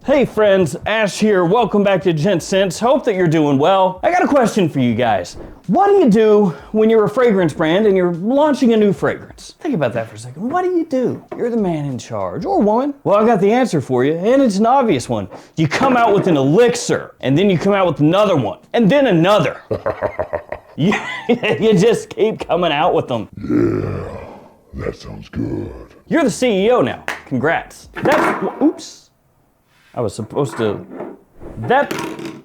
Hey friends, Ash here. Welcome back to Gents. Hope that you're doing well. I got a question for you guys. What do you do when you're a fragrance brand and you're launching a new fragrance? Think about that for a second. What do you do? You're the man in charge, or woman. Well, I got the answer for you, and it's an obvious one. You come out with an elixir, and then you come out with another one, and then another. you just keep coming out with them. Yeah, that sounds good. You're the CEO now. Congrats. Oops. I was supposed to,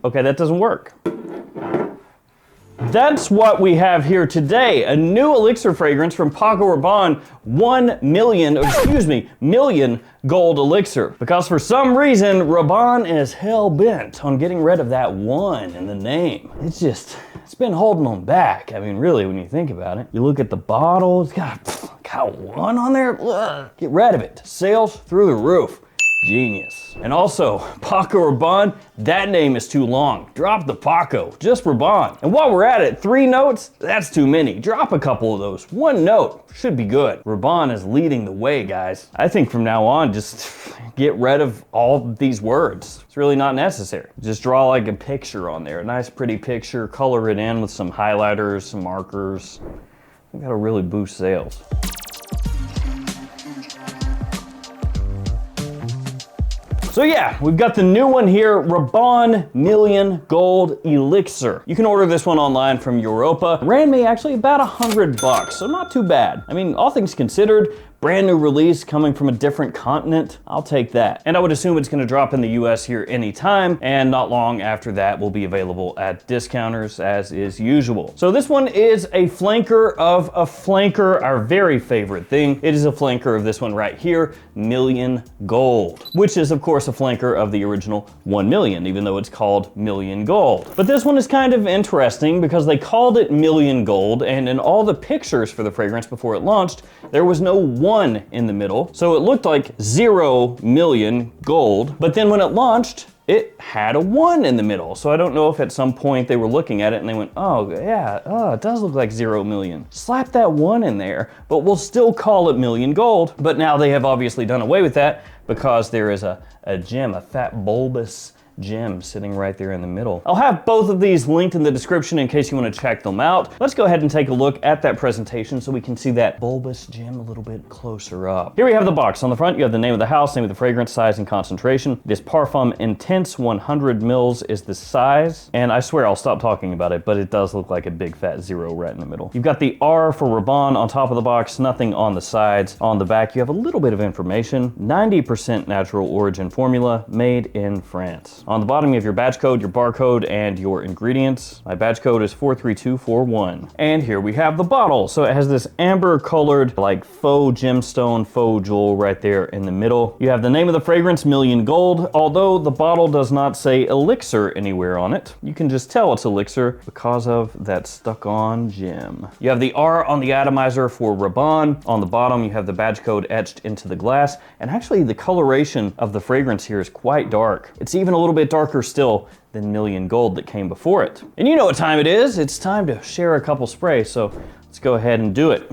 okay, that doesn't work. That's what we have here today, a new elixir fragrance from Paco Rabanne, 1 million gold elixir. Because for some reason, Rabanne is hell-bent on getting rid of that one in the name. It's been holding them back. I mean, really, when you think about it. You look at the bottle, it's got one on there. Ugh. Get rid of it. Sales through the roof. Genius. And also, Paco Rabanne, that name is too long. Drop the Paco, just Rabanne. And while we're at it, 3 notes, that's too many. Drop a couple of those. 1 note should be good. Rabanne is leading the way, guys. I think from now on, just get rid of all these words. It's really not necessary. Just draw like a picture on there, a nice pretty picture, color it in with some highlighters, some markers. I think that'll really boost sales. So yeah, we've got the new one here, Rabanne Million Gold Elixir. You can order this one online from Europa. Ran me actually about $100, so not too bad. I mean, all things considered, brand new release coming from a different continent, I'll take that. And I would assume it's gonna drop in the US here anytime, and not long after that will be available at discounters as is usual. So this one is a flanker of a flanker, our very favorite thing. It is a flanker of this one right here, Million Gold, which is of course a flanker of the original 1 million, even though it's called Million Gold. But this one is kind of interesting because they called it Million Gold, and in all the pictures for the fragrance before it launched, there was no 1 in the middle. So it looked like 0 million gold, but then when it launched, it had a 1 in the middle. So I don't know if at some point they were looking at it and they went, oh yeah, it does look like 0 million. Slap that 1 in there, but we'll still call it Million Gold. But now they have obviously done away with that because there is a gem, a fat bulbous gem sitting right there in the middle. I'll have both of these linked in the description in case you want to check them out. Let's go ahead and take a look at that presentation so we can see that bulbous gem a little bit closer up. Here we have the box. On the front, you have the name of the house, name of the fragrance, size, and concentration. This Parfum Intense 100 mils is the size, and I swear I'll stop talking about it, but it does look like a big fat 0 right in the middle. You've got the R for Rabanne on top of the box, nothing on the sides. On the back, you have a little bit of information. 90% natural origin formula, made in France. On the bottom, you have your batch code, your barcode, and your ingredients. My batch code is 43241. And here we have the bottle. So it has this amber colored, like faux gemstone, faux jewel right there in the middle. You have the name of the fragrance, Million Gold. Although the bottle does not say elixir anywhere on it, you can just tell it's elixir because of that stuck-on gem. You have the R on the atomizer for Rabanne. On the bottom, you have the batch code etched into the glass. And actually, the coloration of the fragrance here is quite dark. It's even a little bit darker still than Million Gold that came before it. And you know what time it is. It's time to share a couple sprays, so let's go ahead and do it.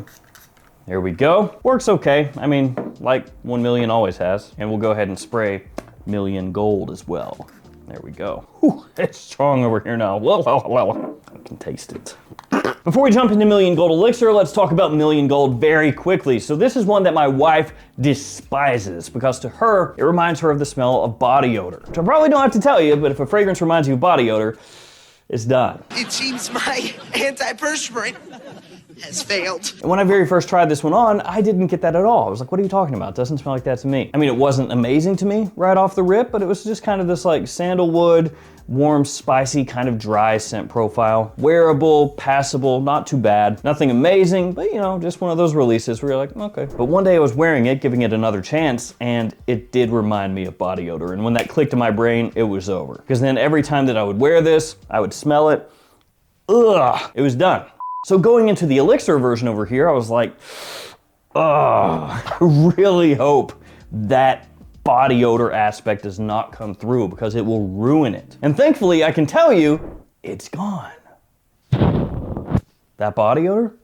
There we go. Works okay. I mean, like 1 million always has. And we'll go ahead and spray Million Gold as well. There we go. Whew, it's strong over here now. Well, I can taste it. Before we jump into Million Gold Elixir, let's talk about Million Gold very quickly. So this is one that my wife despises because to her, it reminds her of the smell of body odor. Which I probably don't have to tell you, but if a fragrance reminds you of body odor, it's done. It seems my antiperspirant has failed. And when I very first tried this one on, I didn't get that at all. I was like, what are you talking about? It doesn't smell like that to me. I mean, it wasn't amazing to me right off the rip, but it was just kind of this like sandalwood, warm, spicy, kind of dry scent profile. Wearable, passable, not too bad. Nothing amazing, but you know, just one of those releases where you're like, okay. But one day I was wearing it, giving it another chance, and it did remind me of body odor. And when that clicked in my brain, it was over. Because then every time that I would wear this, I would smell it, ugh, it was done. So going into the Elixir version over here, I was like, I really hope that body odor aspect does not come through because it will ruin it. And thankfully, I can tell you, it's gone. That body odor?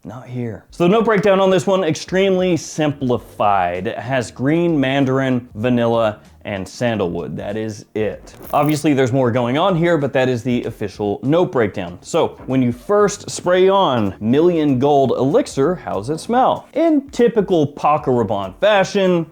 Not here. So the note breakdown on this one, extremely simplified. It has green mandarin, vanilla, and sandalwood. That is it. Obviously there's more going on here, but that is the official note breakdown. So when you first spray on Million Gold Elixir, how's it smell? In typical Paco Rabanne fashion,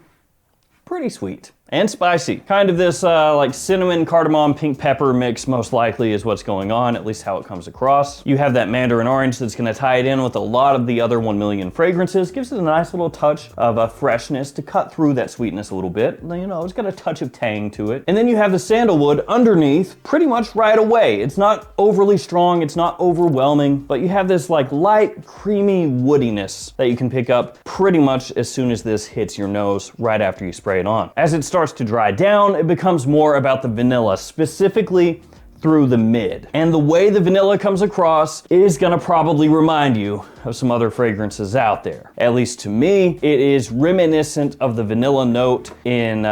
pretty sweet. And spicy. Kind of this like cinnamon, cardamom, pink pepper mix most likely is what's going on, at least how it comes across. You have that mandarin orange that's gonna tie it in with a lot of the other 1 million fragrances. Gives it a nice little touch of a freshness to cut through that sweetness a little bit. You know, it's got a touch of tang to it. And then you have the sandalwood underneath pretty much right away. It's not overly strong, it's not overwhelming, but you have this like light, creamy woodiness that you can pick up pretty much as soon as this hits your nose right after you spray it on. As it starts to dry down, it becomes more about the vanilla, specifically through the mid. And the way the vanilla comes across is gonna probably remind you of some other fragrances out there. At least to me, it is reminiscent of the vanilla note in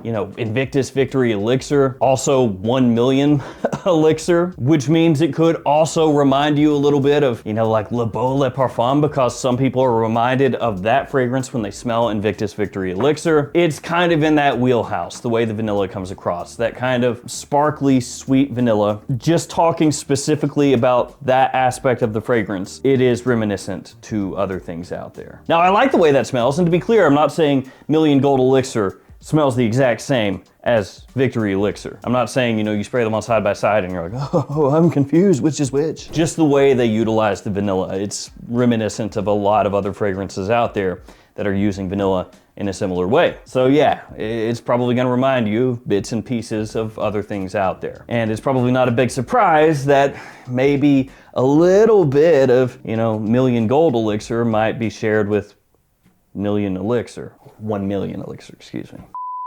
you know, Invictus Victory Elixir, also 1 million Elixir, which means it could also remind you a little bit of, you know, like Le Beau Le Parfum, because some people are reminded of that fragrance when they smell Invictus Victory Elixir. It's kind of in that wheelhouse, the way the vanilla comes across, that kind of sparkly, sweet vanilla. Just talking specifically about that aspect of the fragrance, it is reminiscent to other things out there. Now, I like the way that smells, and to be clear, I'm not saying Million Gold Elixir smells the exact same as Victory Elixir. I'm not saying, you know, you spray them on side by side and you're like, oh, I'm confused, which is which. Just the way they utilize the vanilla. It's reminiscent of a lot of other fragrances out there that are using vanilla in a similar way. So yeah, it's probably gonna remind you of bits and pieces of other things out there. And it's probably not a big surprise that maybe a little bit of, you know, Million Gold Elixir might be shared with Million Elixir. 1 million Elixir, excuse me.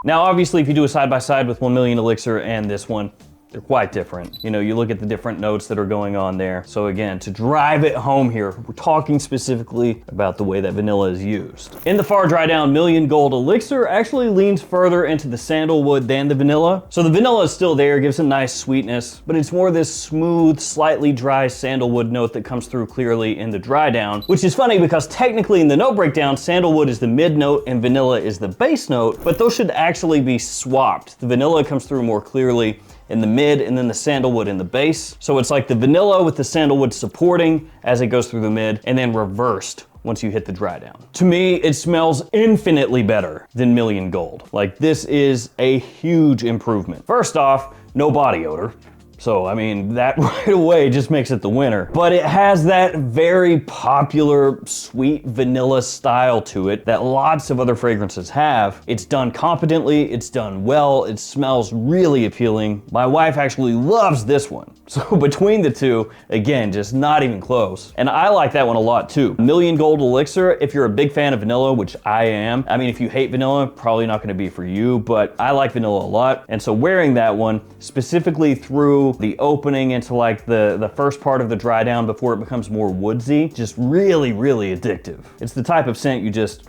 Now, obviously, if you do a side-by-side with 1 million Elixir and this one, they're quite different. You know, you look at the different notes that are going on there. So again, to drive it home here, we're talking specifically about the way that vanilla is used. In the far dry down Million Gold Elixir actually leans further into the sandalwood than the vanilla. So the vanilla is still there, gives a nice sweetness, but it's more this smooth, slightly dry sandalwood note that comes through clearly in the dry down, which is funny because technically in the note breakdown, sandalwood is the mid note and vanilla is the base note, but those should actually be swapped. The vanilla comes through more clearly in the mid and then the sandalwood in the base. So it's like the vanilla with the sandalwood supporting as it goes through the mid and then reversed once you hit the dry down. To me, it smells infinitely better than Million Gold. Like, this is a huge improvement. First off, no body odor. So, I mean, that right away just makes it the winner. But it has that very popular sweet vanilla style to it that lots of other fragrances have. It's done competently, it's done well, it smells really appealing. My wife actually loves this one. So between the two, again, just not even close. And I like that one a lot too. Million Gold Elixir, if you're a big fan of vanilla, which I am. I mean, if you hate vanilla, probably not gonna be for you, but I like vanilla a lot. And so wearing that one, specifically through the opening into like the first part of the dry down before it becomes more woodsy, just really, really addictive. It's the type of scent you just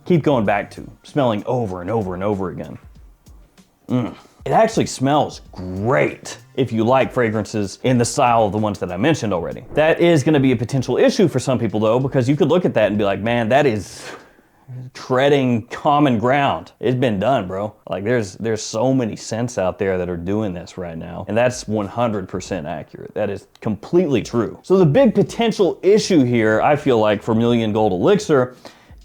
keep going back to, smelling over and over and over again. It actually smells great if you like fragrances in the style of the ones that I mentioned already. That is gonna be a potential issue for some people though, because you could look at that and be like, man, that is treading common ground. It's been done, bro. Like there's so many scents out there that are doing this right now. And that's 100% accurate. That is completely true. So the big potential issue here, I feel like, for Million Gold Elixir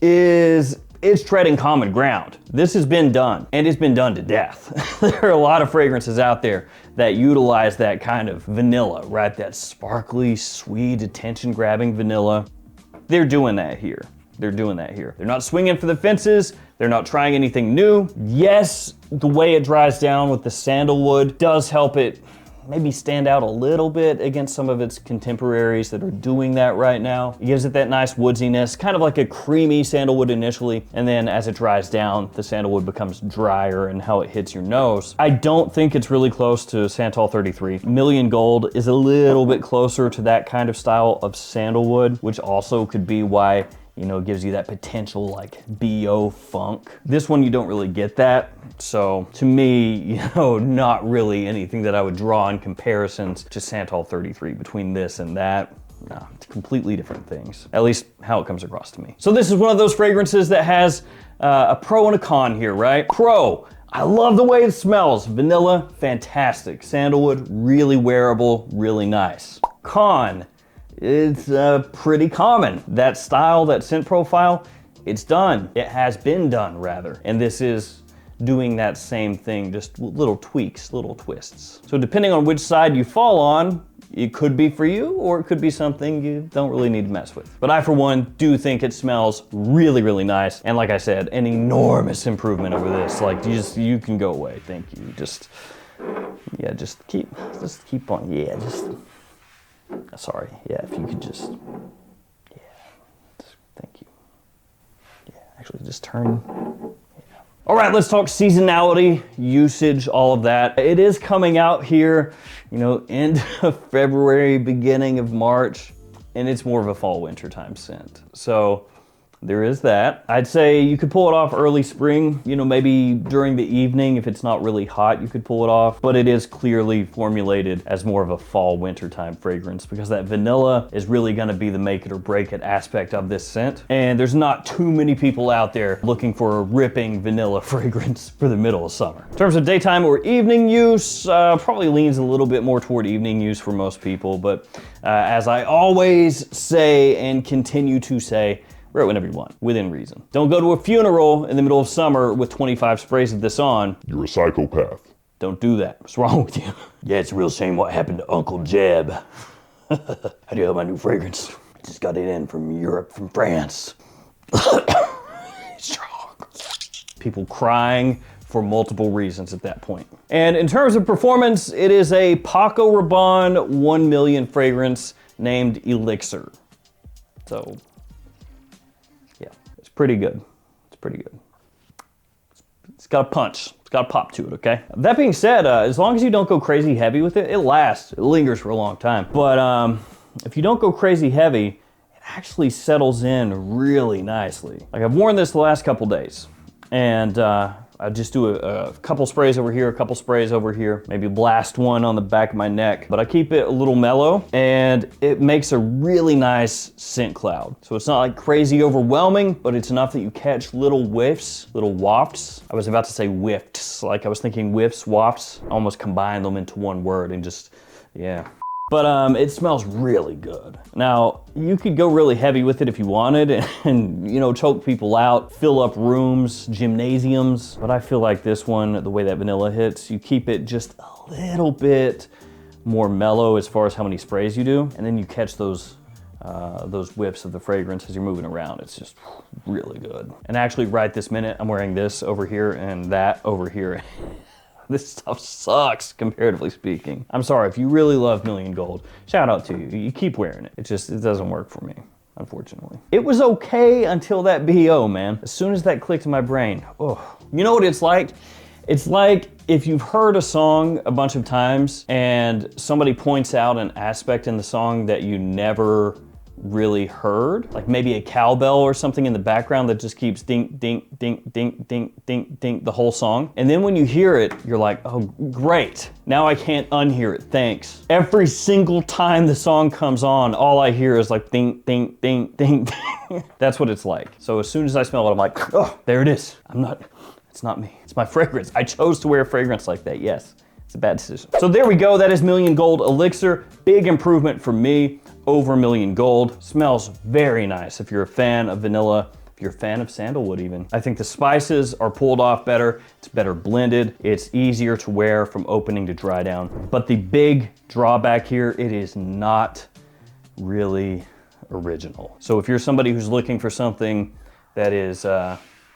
is it's treading common ground. This has been done, and it's been done to death. There are a lot of fragrances out there that utilize that kind of vanilla, right? That sparkly, sweet, attention-grabbing vanilla. They're doing that here. They're doing that here. They're not swinging for the fences. They're not trying anything new. Yes, the way it dries down with the sandalwood does help it maybe stand out a little bit against some of its contemporaries that are doing that right now. It gives it that nice woodsiness, kind of like a creamy sandalwood initially, and then as it dries down, the sandalwood becomes drier and how it hits your nose. I don't think it's really close to Santal 33. Million Gold is a little bit closer to that kind of style of sandalwood, which also could be why, you know, it gives you that potential like BO funk. This one, you don't really get that. So to me, you know, not really anything that I would draw in comparisons to Santal 33 between this and that. No, it's completely different things, at least how it comes across to me. So this is one of those fragrances that has a pro and a con here, right? Pro, I love the way it smells. Vanilla, fantastic. Sandalwood, really wearable, really nice. Con, it's pretty common. That style, that scent profile, it's done. It has been done, rather. And this is doing that same thing, just little tweaks, little twists. So depending on which side you fall on, it could be for you, or it could be something you don't really need to mess with. But I, for one, do think it smells really, really nice. And like I said, an enormous improvement over this. Like, you can go away, thank you. Just keep on, sorry, if you could just thank you. Actually, just turn. All right, let's talk seasonality, usage, all of that. It is coming out here, end of February, beginning of March, and it's more of a fall winter time scent. So there is that. I'd say you could pull it off early spring, maybe during the evening if it's not really hot, you could pull it off, but it is clearly formulated as more of a fall winter time fragrance because that vanilla is really gonna be the make it or break it aspect of this scent. And there's not too many people out there looking for a ripping vanilla fragrance for the middle of summer. In terms of daytime or evening use, probably leans a little bit more toward evening use for most people, but as I always say and continue to say, wear it whenever you want, within reason. Don't go to a funeral in the middle of summer with 25 sprays of this on. You're a psychopath. Don't do that. What's wrong with you? Yeah, it's a real shame what happened to Uncle Jeb. How do you like my new fragrance? I just got it in from Europe, from France. Strong. People crying for multiple reasons at that point. And in terms of performance, it is a Paco Rabanne 1 million fragrance named Elixir. So, pretty good. It's pretty good. It's got a punch. It's got a pop to it, okay? That being said, as long as you don't go crazy heavy with it, it lasts. It lingers for a long time. But if you don't go crazy heavy, it actually settles in really nicely. Like I've worn this the last couple days, and I just do a couple sprays over here, a couple sprays over here, maybe blast one on the back of my neck, but I keep it a little mellow and it makes a really nice scent cloud. So it's not like crazy overwhelming, but it's enough that you catch little whiffs, little wafts. I was about to say whiffs, like I was thinking whiffs, wafts. I almost combined them into one word and just, yeah. But it smells really good. Now, you could go really heavy with it if you wanted and choke people out, fill up rooms, gymnasiums. But I feel like this one, the way that vanilla hits, you keep it just a little bit more mellow as far as how many sprays you do. And then you catch those whiffs of the fragrance as you're moving around. It's just really good. And actually right this minute, I'm wearing this over here and that over here. This stuff sucks, comparatively speaking. I'm sorry, if you really love Million Gold, shout out to you. You keep wearing it. It doesn't work for me, unfortunately. It was okay until that BO, man. As soon as that clicked in my brain, oh. You know what it's like? It's like if you've heard a song a bunch of times and somebody points out an aspect in the song that you never really heard, like maybe a cowbell or something in the background that just keeps dink, dink, dink, dink, dink, dink, dink the whole song. And then when you hear it, you're like, oh, great. Now I can't unhear it, thanks. Every single time the song comes on, all I hear is like dink, dink, dink, dink, dink. That's what it's like. So as soon as I smell it, I'm like, oh, there it is. It's not me, it's my fragrance. I chose to wear a fragrance like that, yes. It's a bad decision. So there we go, that is Million Gold Elixir. Big improvement for me over Million Gold. Smells very nice if you're a fan of vanilla, if you're a fan of sandalwood even. I think the spices are pulled off better, it's better blended, it's easier to wear from opening to dry down. But the big drawback here, it is not really original. So if you're somebody who's looking for something that is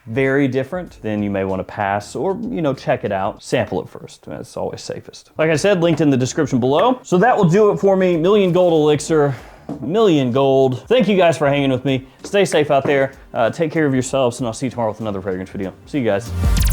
very different, then you may want to pass or, check it out. Sample it first. That's always safest. Like I said, linked in the description below. So that will do it for me. Million Gold Elixir, Million Gold. Thank you guys for hanging with me. Stay safe out there. Take care of yourselves, and I'll see you tomorrow with another fragrance video. See you guys.